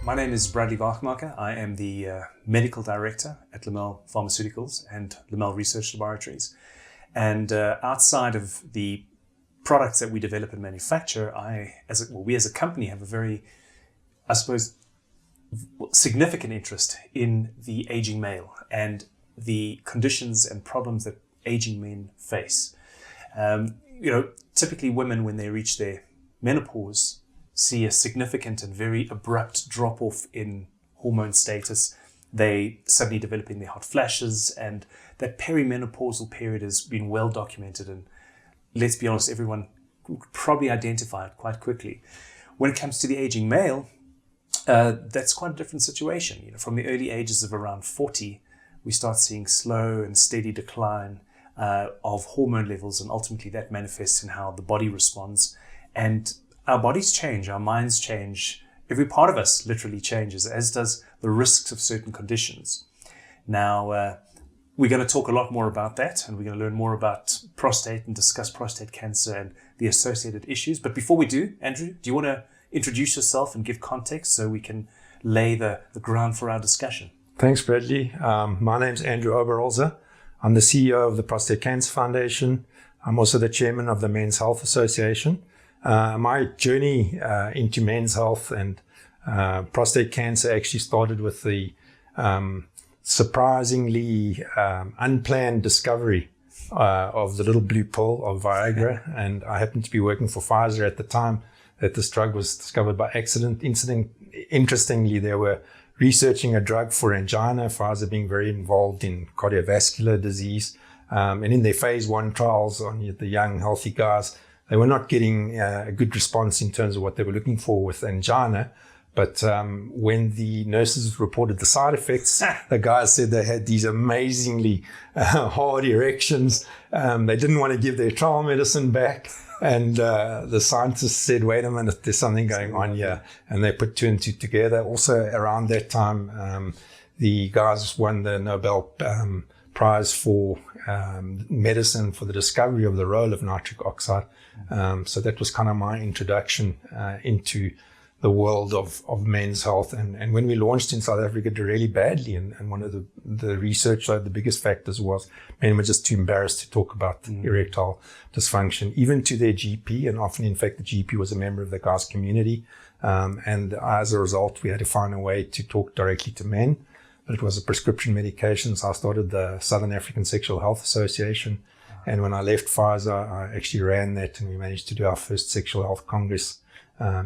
My name is Bradley Wagemaker. I am the medical director at Lamelle Pharmaceuticals and Lamelle Research Laboratories. And outside of the products that we develop and manufacture, we as a company have a very, I suppose, significant interest in the aging male and the conditions and problems that aging men face. Typically women, when they reach their menopause, see a significant and very abrupt drop-off in hormone status. They suddenly developing their hot flashes, and that perimenopausal period has been well documented, and let's be honest, everyone could probably identify it quite quickly. When it comes to the aging male, that's quite a different situation. From the early ages of around 40, we start seeing slow and steady decline of hormone levels, and ultimately that manifests in how the body responds. And our bodies change, our minds change, every part of us literally changes, as does the risks of certain conditions. Now, we're going to talk a lot more about that, and we're going to learn more about prostate and discuss prostate cancer and the associated issues. But before we do, Andrew, do you want to introduce yourself and give context so we can lay the ground for our discussion? Thanks, Bradley. My name's Andrew Oberholzer. I'm the CEO of the Prostate Cancer Foundation. I'm also the chairman of the Men's Health Association. My journey into men's health and prostate cancer actually started with the surprisingly unplanned discovery of the little blue pill of Viagra. And I happened to be working for Pfizer at the time that this drug was discovered by accident. Interestingly, they were researching a drug for angina, Pfizer being very involved in cardiovascular disease. And in their phase 1 trials on the young, healthy guys, they were not getting a good response in terms of what they were looking for with angina. But when the nurses reported the side effects, the guys said they had these amazingly hard erections. They didn't want to give their trial medicine back. And the scientists said, wait a minute, there's something going on here. And they put 2 and 2 together. Also around that time, the guys won the Nobel Prize for medicine for the discovery of the role of nitric oxide. So that was kind of my introduction into the world of men's health. And when we launched in South Africa, it did really badly. And one of the research, the biggest factors was men were just too embarrassed to talk about erectile dysfunction, even to their GP. And often, in fact, the GP was a member of the guy's community. And as a result, we had to find a way to talk directly to men. But it was a prescription medication. So I started the Southern African Sexual Health Association. And when I left Pfizer, I actually ran that, and we managed to do our first sexual health congress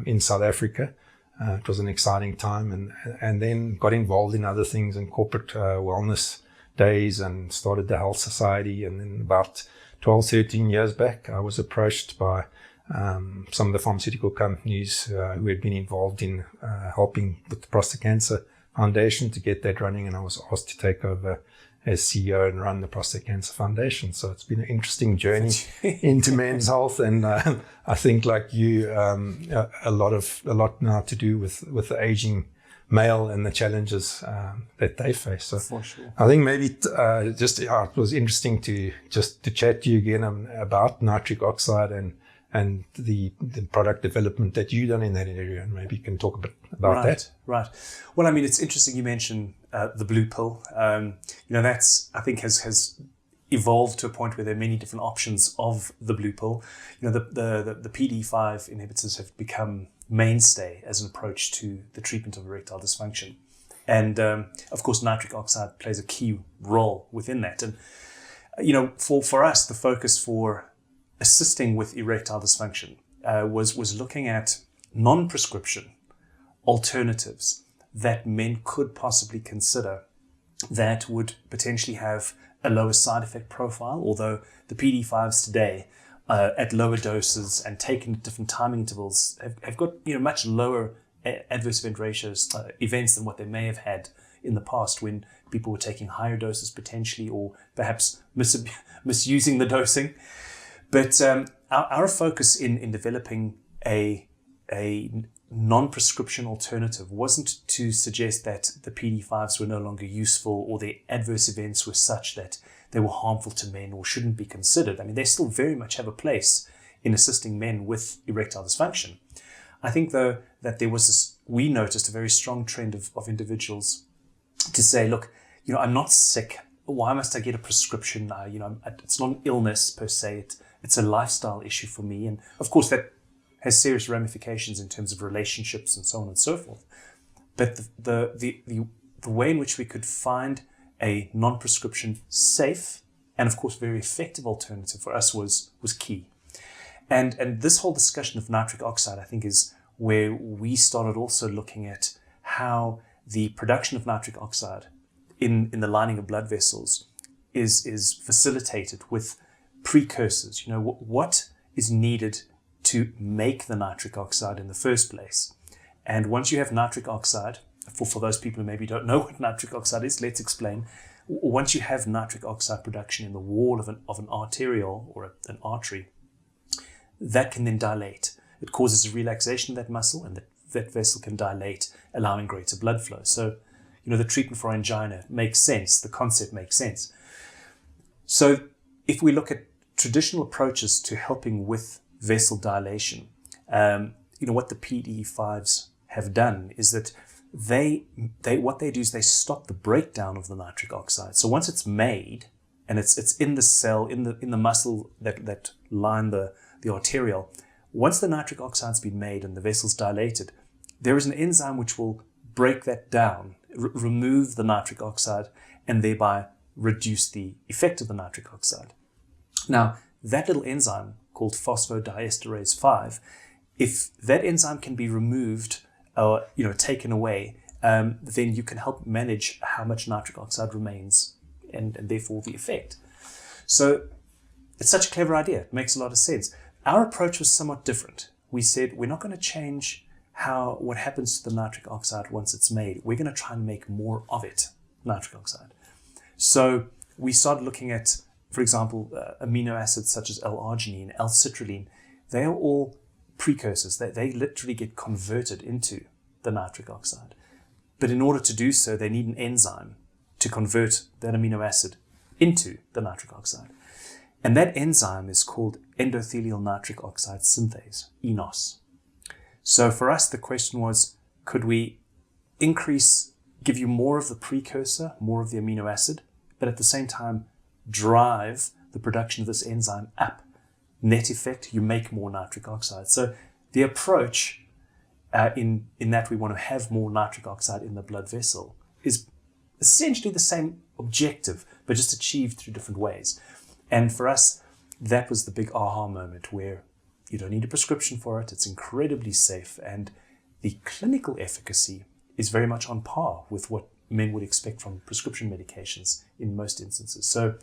in South Africa. It was an exciting time, and then got involved in other things in corporate wellness days and started the Health Society. And then about 12, 13 years back, I was approached by some of the pharmaceutical companies who had been involved in helping with the Prostate Cancer Foundation to get that running, and I was asked to take over as CEO and run the Prostate Cancer Foundation. So it's been an interesting journey into men's health, and I think, like you, a lot now to do with the aging male and the challenges that they face. So for sure. I think maybe it was interesting to chat to you again about nitric oxide and the product development that you've done in that area, and maybe you can talk a bit about that. Right. Well, I mean, it's interesting you mentioned the blue pill. That's, I think, has evolved to a point where there are many different options of the blue pill. The PDE5 inhibitors have become mainstay as an approach to the treatment of erectile dysfunction. And, of course, nitric oxide plays a key role within that. And, for us, the focus for assisting with erectile dysfunction was looking at non-prescription alternatives that men could possibly consider that would potentially have a lower side effect profile, although the PD5s today at lower doses and taken at different timing intervals have got much lower adverse event ratios, events than what they may have had in the past when people were taking higher doses potentially, or perhaps misusing the dosing. But our focus in developing a non-prescription alternative wasn't to suggest that the PD5s were no longer useful or their adverse events were such that they were harmful to men or shouldn't be considered. I mean, they still very much have a place in assisting men with erectile dysfunction. I think, though, that there was this we noticed a very strong trend of individuals to say, look, I'm not sick. Why must I get a prescription? It's not an illness per se. It's a lifestyle issue for me. And of course, that has serious ramifications in terms of relationships and so on and so forth. But the way in which we could find a non-prescription safe and of course very effective alternative for us was key. And this whole discussion of nitric oxide, I think, is where we started also looking at how the production of nitric oxide in the lining of blood vessels is facilitated with precursors. What is needed to make the nitric oxide in the first place. And once you have nitric oxide, for those people who maybe don't know what nitric oxide is, let's explain. Once you have nitric oxide production in the wall of an arteriole or an artery, that can then dilate. It causes a relaxation of that muscle, and that vessel can dilate, allowing greater blood flow. So, the treatment for angina makes sense. The concept makes sense. So if we look at traditional approaches to helping with vessel dilation, what the PDE5s have done is that what they do is they stop the breakdown of the nitric oxide. So once it's made and it's in the cell, in the muscle that line the arteriole, once the nitric oxide's been made and the vessel's dilated, there is an enzyme which will break that down, remove the nitric oxide, and thereby reduce the effect of the nitric oxide. Now, that little enzyme called phosphodiesterase 5, if that enzyme can be removed or taken away, then you can help manage how much nitric oxide remains and therefore the effect. So it's such a clever idea. It makes a lot of sense. Our approach was somewhat different. We said we're not going to change what happens to the nitric oxide once it's made. We're going to try and make more of it, nitric oxide. So we started looking at, for example, amino acids such as L-arginine, L-citrulline. They are all precursors. They literally get converted into the nitric oxide. But in order to do so, they need an enzyme to convert that amino acid into the nitric oxide. And that enzyme is called endothelial nitric oxide synthase, ENOS. So for us, the question was, could we give you more of the precursor, more of the amino acid, but at the same time drive the production of this enzyme up? Net effect, you make more nitric oxide. So the approach in that we want to have more nitric oxide in the blood vessel is essentially the same objective, but just achieved through different ways. And for us, that was the big aha moment where you don't need a prescription for it. It's incredibly safe, and the clinical efficacy is very much on par with what men would expect from prescription medications in most instances. So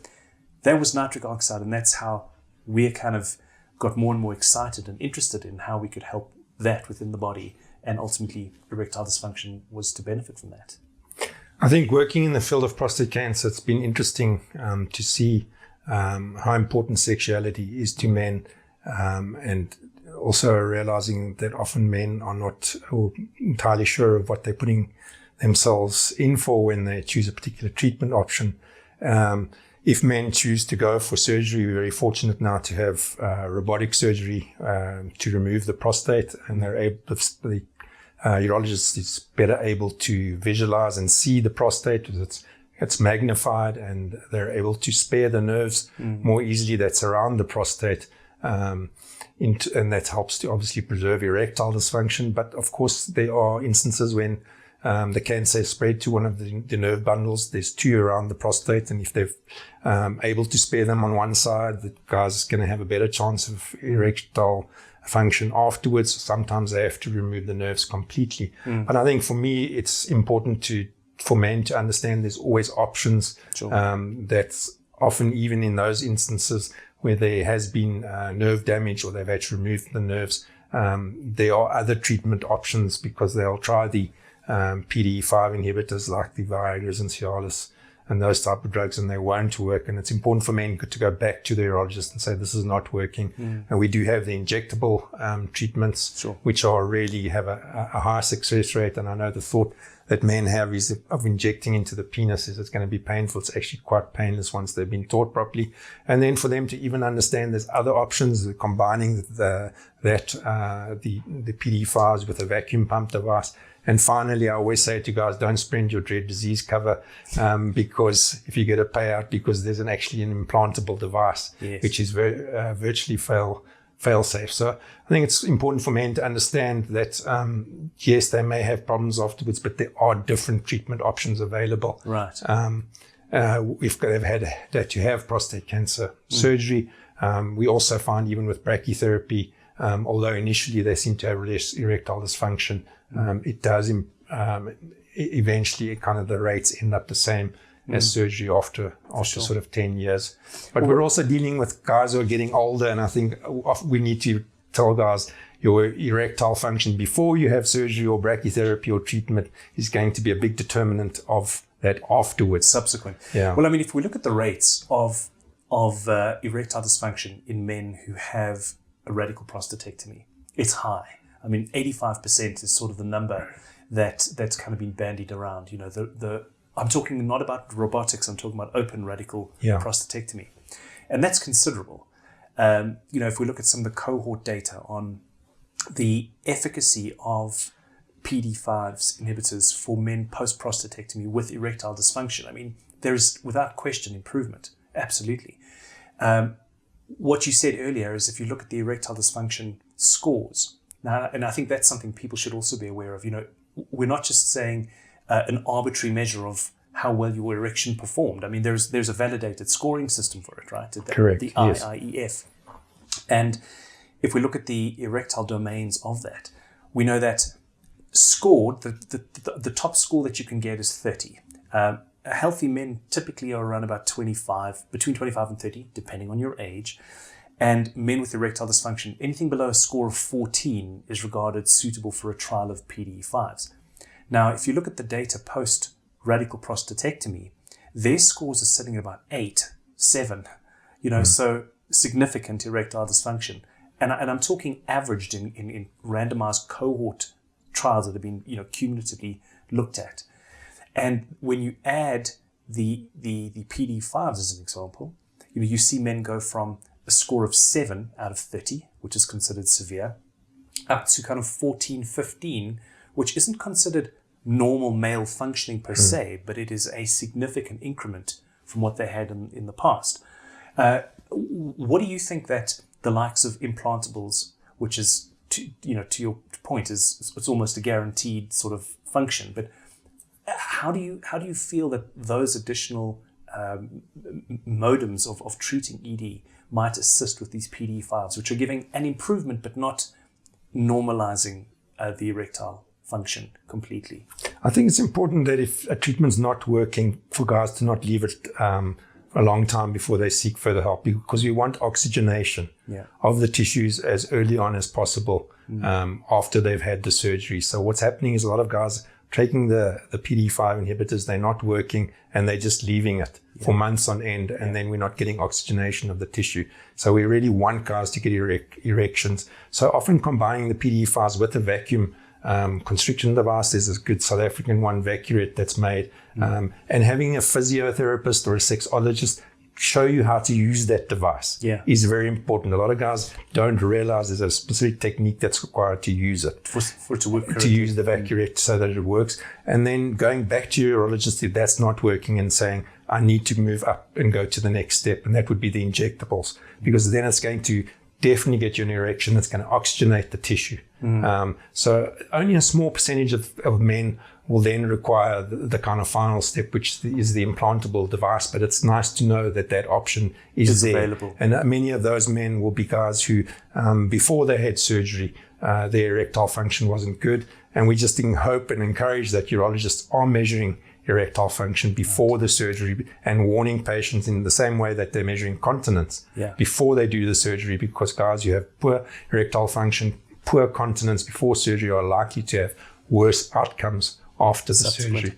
that was nitric oxide, and that's how we kind of got more and more excited and interested in how we could help that within the body, and ultimately erectile dysfunction was to benefit from that. I think working in the field of prostate cancer, it's been interesting to see how important sexuality is to men, and also realizing that often men are not entirely sure of what they're putting themselves in for when they choose a particular treatment option. If men choose to go for surgery, we're very fortunate now to have robotic surgery to remove the prostate, and they're able, the urologist is better able to visualize and see the prostate. It's magnified, and they're able to spare the nerves more easily that surround the prostate. And that helps to obviously preserve erectile dysfunction. But of course, there are instances when the cancer is spread to one of the nerve bundles. There's two around the prostate, and if they're able to spare them on one side, the guy's going to have a better chance of erectile function afterwards. Sometimes they have to remove the nerves completely. But I think for me, it's important for men to understand there's always options. Sure. That's often even in those instances where there has been nerve damage or they've had to remove the nerves, there are other treatment options, because they'll try the PDE5 inhibitors like the Viagras and Cialis and those type of drugs, and they won't work. And it's important for men to go back to the urologist and say, this is not working. And we do have the injectable treatments, Sure. which are really have a high success rate. And I know the thought that men have is of injecting into the penis is it's going to be painful. It's actually quite painless once they've been taught properly. And then for them to even understand there's other options, combining the PDE5s with a vacuum pump device, And finally, I always say to guys, don't spend your dread disease cover because if you get a payout, because there's actually an implantable device, which is virtually fail safe. So I think it's important for men to understand that, yes, they may have problems afterwards, but there are different treatment options available. Right. If they've had that you have prostate cancer surgery, we also find even with brachytherapy, although initially they seem to have less erectile dysfunction, it does eventually kind of the rates end up the same as surgery after sort of 10 years. But we're also dealing with guys who are getting older, and I think we need to tell guys your erectile function before you have surgery or brachytherapy or treatment is going to be a big determinant of that afterwards. Subsequent. Yeah. Well, I mean, if we look at the rates of erectile dysfunction in men who have a radical prostatectomy, it's high. I mean, 85% is sort of the number that's kind of been bandied around. You know, I'm talking not about robotics, I'm talking about open radical prostatectomy. And that's considerable. You know, if we look at some of the cohort data on the efficacy of PD5 inhibitors for men post-prostatectomy with erectile dysfunction, I mean, there is without question improvement, absolutely. What you said earlier is if you look at the erectile dysfunction scores, now, and I think that's something people should also be aware of. You know, we're not just saying an arbitrary measure of how well your erection performed. I mean, there's a validated scoring system for it, right? Correct. The yes. IIEF. And if we look at the erectile domains of that, we know that scored, the top score that you can get is 30. Healthy men typically are around about 25, between 25 and 30, depending on your age. And men with erectile dysfunction, anything below a score of 14 is regarded suitable for a trial of PDE5s. Now, if you look at the data post-radical prostatectomy, their scores are sitting at about 8, 7, you know, so significant erectile dysfunction. And I'm talking averaged in randomized cohort trials that have been, you know, cumulatively looked at. And when you add the PD5s as an example, you know, you see men go from a score of 7 out of 30, which is considered severe, up to kind of 14, 15, which isn't considered normal male functioning per se, but it is a significant increment from what they had in the past. What do you think that the likes of implantables, which is, to your point, it's almost a guaranteed sort of function, but how do you feel that those additional modems of treating ED might assist with these PD5s, which are giving an improvement but not normalizing the erectile function completely? I think it's important that if a treatment's not working, for guys to not leave it a long time before they seek further help, because we want oxygenation of the tissues as early on as possible after they've had the surgery. So what's happening is a lot of guys taking the PD5 inhibitors, they're not working and they're just leaving it for months on end, and then we're not getting oxygenation of the tissue. So we really want guys to get erections. So often combining the PD5s with a vacuum constriction device, there's a good South African one, Vacurate, that's made, and having a physiotherapist or a sexologist show you how to use that device is very important. A lot of guys don't realize there's a specific technique that's required to use it. For it to work correctly. To use the Vacurate so that it works. And then going back to your urologist if that's not working and saying, I need to move up and go to the next step. And that would be the injectables, because then it's going to definitely get you an erection that's going to oxygenate the tissue. So only a small percentage of men will then require the kind of final step, which is the implantable device. But it's nice to know that that option is there. Available. And many of those men will be guys who, before they had surgery, their erectile function wasn't good. And we just hope and encourage that urologists are measuring erectile function before the surgery and warning patients in the same way that they're measuring continence before they do the surgery, because guys who have poor erectile function, poor continence before surgery are likely to have worse outcomes after the surgery.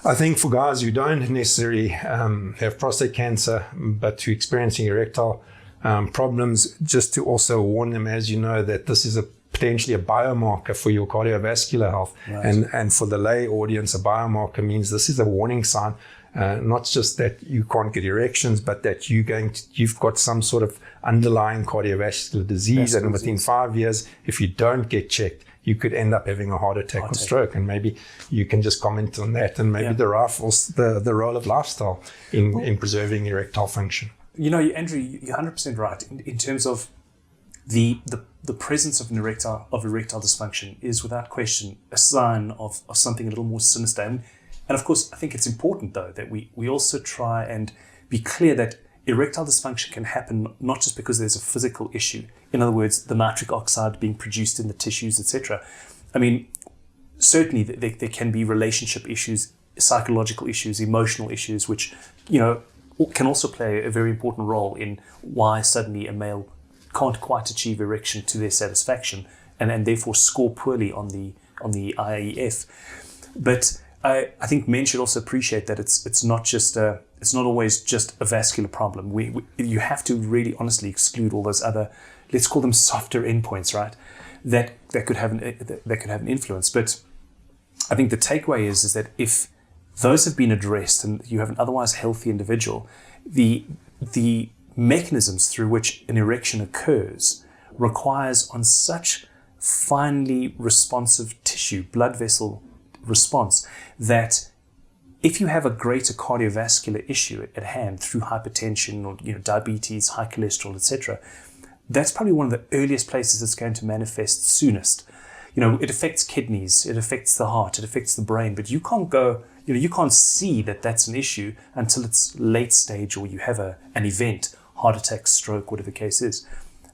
I think for guys who don't necessarily have prostate cancer, but who are experiencing erectile problems, just to also warn them, as you know, that this is potentially a biomarker for your cardiovascular health. And for the lay audience, a biomarker means this is a warning sign, not just that you can't get erections, but that you've got some sort of underlying cardiovascular disease. And within 5 years, if you don't get checked, you could end up having a heart attack or stroke. And maybe you can just comment on that, and maybe derive the role of lifestyle in preserving erectile function. Andrew, you're 100% right in terms of the presence of erectile dysfunction is without question a sign of something a little more sinister. And of course, I think it's important though that we also try and be clear that erectile dysfunction can happen not just because there's a physical issue. In other words, the nitric oxide being produced in the tissues, etc. I mean, certainly there can be relationship issues, psychological issues, emotional issues, which, can also play a very important role in why suddenly a male can't quite achieve erection to their satisfaction and therefore score poorly on the IEF. But I think men should also appreciate that it's not always just a vascular problem. You have to really honestly exclude all those other, let's call them softer endpoints, right? That could have an influence. But I think the takeaway is that if those have been addressed and you have an otherwise healthy individual, the mechanisms through which an erection occurs requires on such finely responsive tissue, blood vessel response, that if you have a greater cardiovascular issue at hand through hypertension or diabetes, high cholesterol, etc., that's probably one of the earliest places it's going to manifest soonest. It affects kidneys, it affects the heart, it affects the brain, but you can't go, you can't see that that's an issue until it's late stage or you have an event, heart attack, stroke, whatever the case is.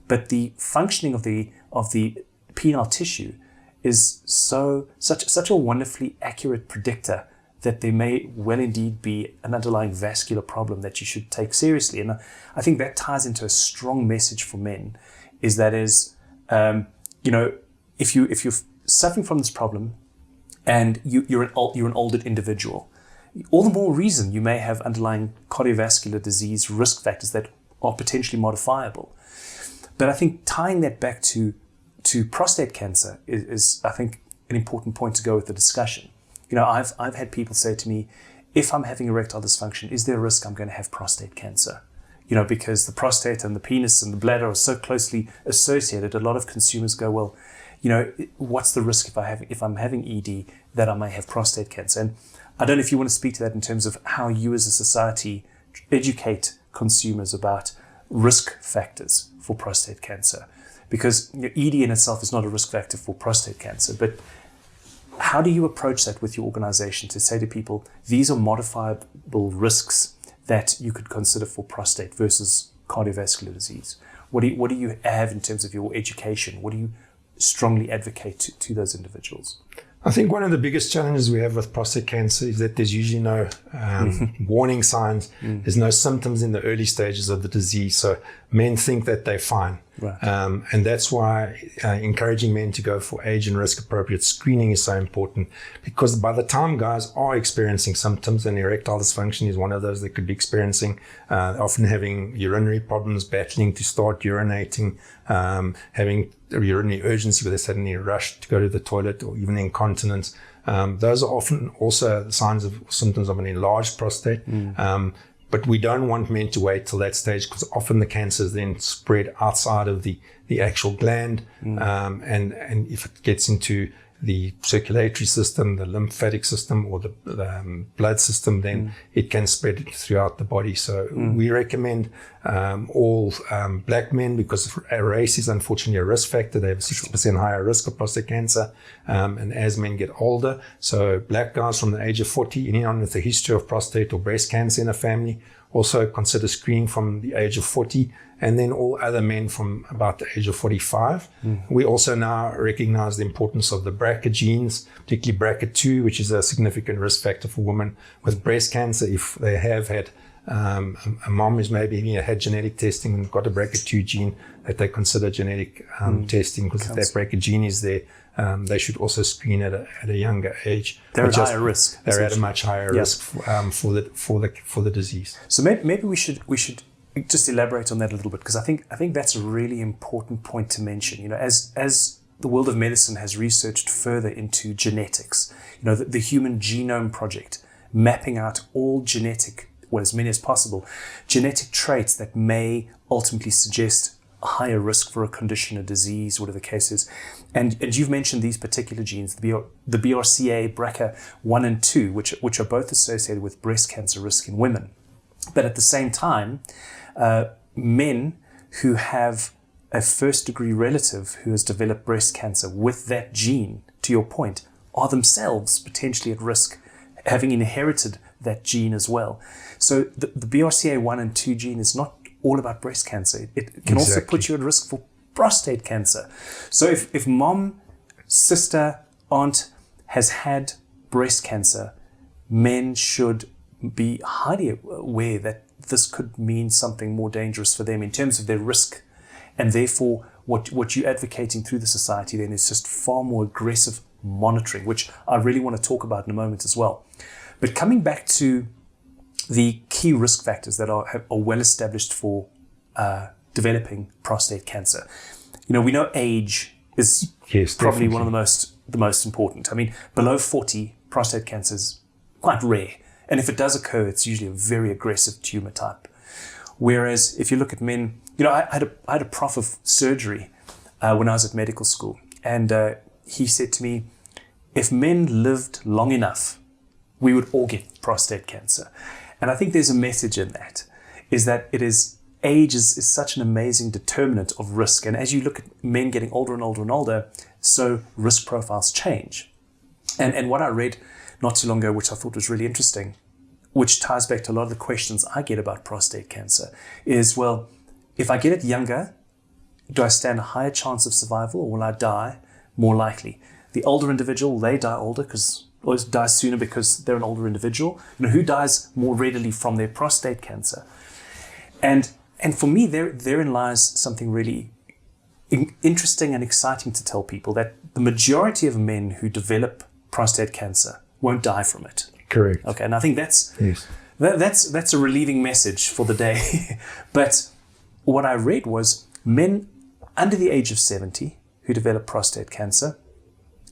But the functioning of the penile tissue is such a wonderfully accurate predictor that there may well indeed be an underlying vascular problem that you should take seriously. And I think that ties into a strong message for men, if you're suffering from this problem and you're an older individual, all the more reason you may have underlying cardiovascular disease risk factors that are potentially modifiable. But I think tying that back to prostate cancer is I think an important point to go with the discussion. I've had people say to me, if I'm having erectile dysfunction, is there a risk I'm going to have prostate cancer? Because the prostate and the penis and the bladder are so closely associated. A lot of consumers go, well, what's the risk if I'm having ED that I may have prostate cancer? And I don't know if you want to speak to that in terms of how you as a society educate consumers about risk factors for prostate cancer. Because ED in itself is not a risk factor for prostate cancer, but how do you approach that with your organization to say to people, these are modifiable risks that you could consider for prostate versus cardiovascular disease? What do you have in terms of your education? What do you strongly advocate to those individuals? I think one of the biggest challenges we have with prostate cancer is that there's usually no warning signs. There's no symptoms in the early stages of the disease. So men think that they're fine. Right. And that's why encouraging men to go for age and risk appropriate screening is so important, because by the time guys are experiencing symptoms, and erectile dysfunction is one of those they could be experiencing, often having urinary problems, battling to start urinating, having urinary urgency where they suddenly rush to go to the toilet, or even incontinence. Those are often also symptoms of an enlarged prostate. But we don't want men to wait till that stage, because often the cancers then spread outside of the actual gland. And if it gets into the circulatory system, the lymphatic system, or the blood system, then it can spread throughout the body. So we recommend all black men, because race is unfortunately a risk factor. They have a 60% higher risk of prostate cancer. And as men get older, so black guys from the age of 40, anyone with a history of prostate or breast cancer in a family, also consider screening from the age of 40, and then all other men from about the age of 45. We also now recognize the importance of the BRCA genes, particularly BRCA2, which is a significant risk factor for women with breast cancer if they have had a mom who's maybe had genetic testing and got a BRCA2 gene, that they consider genetic testing, because if that BRCA gene is there, they should also screen at a younger age. They're at higher risk. They're at a much higher risk for the disease. So maybe we should just elaborate on that a little bit, because I think that's a really important point to mention. As the world of medicine has researched further into genetics, the Human Genome Project, mapping out all genetic, well, as many as possible, genetic traits that may ultimately suggest higher risk for a condition, a disease, whatever the case is. And you've mentioned these particular genes, the BRCA, BRCA1 and 2, which are both associated with breast cancer risk in women. But at the same time, men who have a first-degree relative who has developed breast cancer with that gene, to your point, are themselves potentially at risk, having inherited that gene as well. So the BRCA1 and 2 gene is not all about breast cancer. It can also put you at risk for prostate cancer. So if mom, sister, aunt has had breast cancer, men should be highly aware that this could mean something more dangerous for them in terms of their risk. And therefore, what you're advocating through the society then is just far more aggressive monitoring, which I really want to talk about in a moment as well. But coming back to the key risk factors that are well established for developing prostate cancer. We know age is probably one of the most important. I mean, below 40, prostate cancer is quite rare. And if it does occur, it's usually a very aggressive tumor type. Whereas if you look at men, I had a prof of surgery when I was at medical school. And he said to me, if men lived long enough, we would all get prostate cancer. And I think there's a message in that, is that age is such an amazing determinant of risk. And as you look at men getting older and older and older, so risk profiles change. And what I read not too long ago, which I thought was really interesting, which ties back to a lot of the questions I get about prostate cancer, is, well, if I get it younger, do I stand a higher chance of survival, or will I die more likely? The older individual, they die older or die sooner because they're an older individual. Who dies more readily from their prostate cancer? And for me, therein lies something really interesting and exciting to tell people, that the majority of men who develop prostate cancer won't die from it. Correct. Okay, and I think that's a relieving message for the day. But what I read was men under the age of 70 who develop prostate cancer,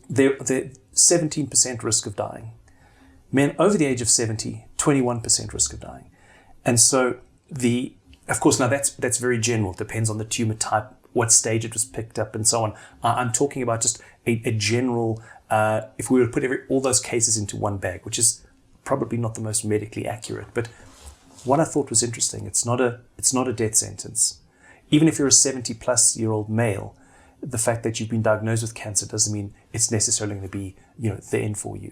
they're 17% risk of dying. Men over the age of 70, 21% risk of dying. And so of course, now that's very general. It depends on the tumor type, what stage it was picked up, and so on. I'm talking about just a general, if we were to put all those cases into one bag, which is probably not the most medically accurate. But what I thought was interesting, it's not a death sentence. Even if you're a 70-plus-year-old male, the fact that you've been diagnosed with cancer doesn't mean it's necessarily going to be, the end for you.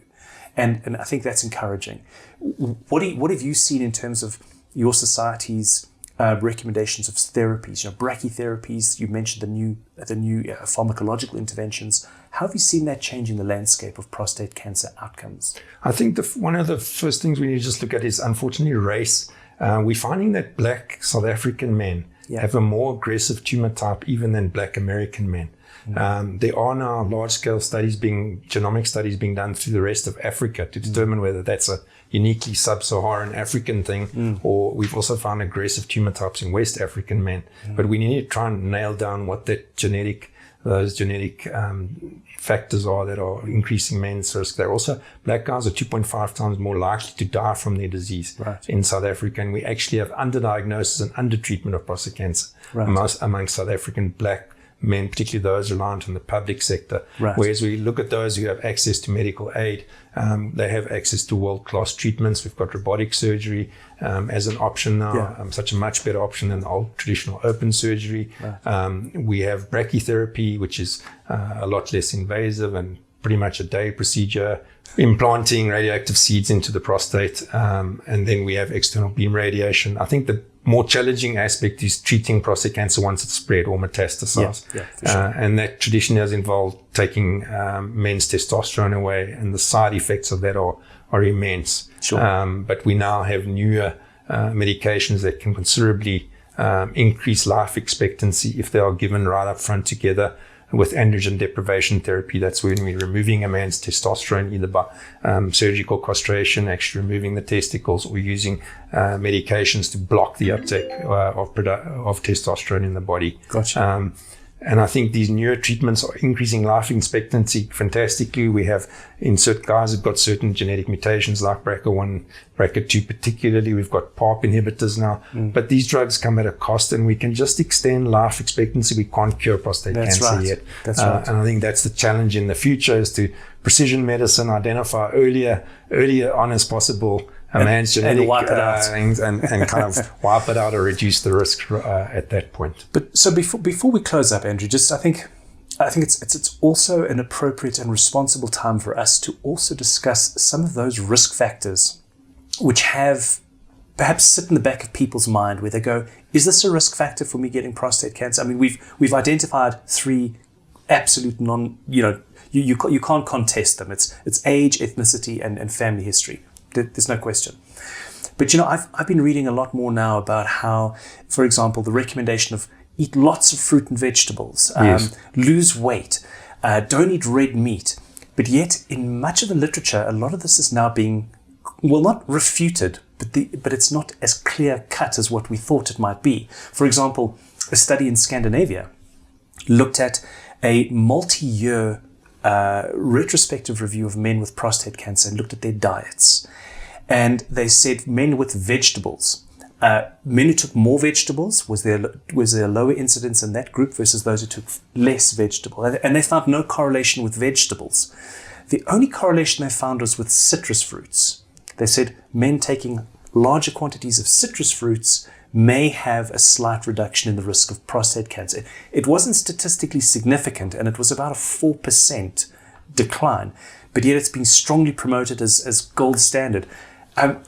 And I think that's encouraging. What have you seen in terms of your society's recommendations of therapies, brachytherapies? You mentioned the new pharmacological interventions. How have you seen that changing the landscape of prostate cancer outcomes? I think one of the first things we need to just look at is, unfortunately, race. We're finding that Black South African men have a more aggressive tumor type even than Black American men. There are now large-scale genomic studies being done through the rest of Africa to determine whether that's a uniquely sub-Saharan African thing, or we've also found aggressive tumor types in West African men. But we need to try and nail down what those genetic factors are that are increasing men's risk. They're also, Black guys are 2.5 times more likely to die from their disease in South Africa. And we actually have underdiagnosis and undertreatment of prostate cancer amongst South African Black men, particularly those reliant on the public sector. Whereas we look at those who have access to medical aid, they have access to world-class treatments. We've got robotic surgery as an option now, such a much better option than the old traditional open surgery. We have brachytherapy, which is a lot less invasive and pretty much a day procedure, implanting radioactive seeds into the prostate. And then we have external beam radiation. I think the more challenging aspect is treating prostate cancer once it's spread or metastasized. For sure. And that traditionally has involved taking men's testosterone away, and the side effects of that are immense. But we now have newer medications that can considerably increase life expectancy if they are given right up front together with androgen deprivation therapy. That's when we're removing a man's testosterone, either by surgical castration, actually removing the testicles, or using medications to block the uptake of testosterone in the body. And I think these newer treatments are increasing life expectancy fantastically. We have in certain guys who've got certain genetic mutations like BRCA1, BRCA2 particularly. We've got PARP inhibitors now. But these drugs come at a cost, and we can just extend life expectancy. We can't cure prostate cancer yet. That's right. And I think that's the challenge in the future, is to precision medicine, identify earlier on as possible a man's genetic things and kind of wipe it out or reduce the risk at that point. But so before we close up, Andrew, I think it's also an appropriate and responsible time for us to also discuss some of those risk factors which have perhaps sit in the back of people's mind, where they go, is this a risk factor for me getting prostate cancer? I mean, we've identified 3 absolute you can't contest them. It's age, ethnicity, and family history. There's no question. But I've been reading a lot more now about how, for example, the recommendation of eat lots of fruit and vegetables, lose weight, don't eat red meat. But yet, in much of the literature, a lot of this is now being, well, not refuted, but it's not as clear cut as what we thought it might be. For example, a study in Scandinavia looked at a multi-year retrospective review of men with prostate cancer and looked at their diets. And they said men with vegetables, men who took more vegetables, was there a lower incidence in that group versus those who took less vegetable? And they found no correlation with vegetables. The only correlation they found was with citrus fruits. They said men taking larger quantities of citrus fruits may have a slight reduction in the risk of prostate cancer. It wasn't statistically significant, and it was about a 4% decline, but yet it's been strongly promoted as gold standard. I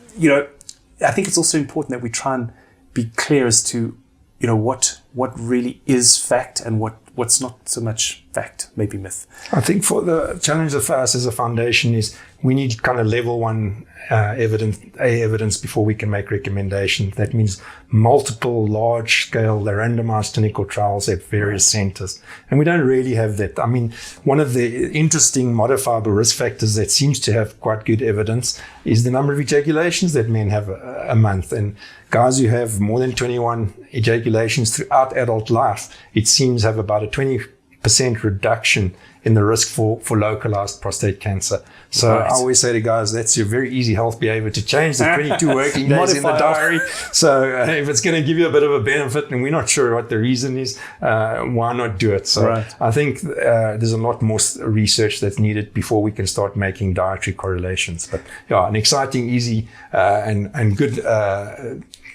think it's also important that we try and be clear as to, what really is fact and what's not so much fact, maybe myth. I think for the challenge for us as a foundation is we need kind of level 1 evidence before we can make recommendations. That means multiple large-scale randomized clinical trials at various centers. And we don't really have that. I mean, one of the interesting modifiable risk factors that seems to have quite good evidence is the number of ejaculations that men have a month. And guys who have more than 21 ejaculations throughout adult life, it seems have about a 20% reduction in the risk for localized prostate cancer. So I always say to guys, that's your very easy health behavior to change the 22 working days in the diary. So if it's going to give you a bit of a benefit and we're not sure what the reason is, why not do it? So I think there's a lot more research that's needed before we can start making dietary correlations. But an exciting, easy and good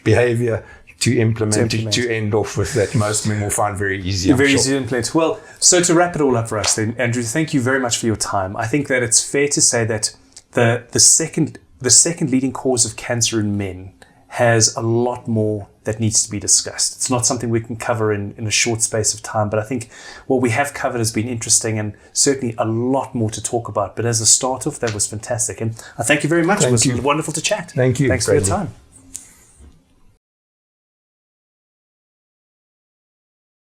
behavior to implement. To end off with that most men will find very easy. Very easy to implement. Well, so to wrap it all up for us then, Andrew, thank you very much for your time. I think that it's fair to say that the second leading cause of cancer in men has a lot more that needs to be discussed. It's not something we can cover in a short space of time, but I think what we have covered has been interesting and certainly a lot more to talk about. But as a start off, that was fantastic. And I thank you very much. It was wonderful to chat. Thank you. Thanks for your time.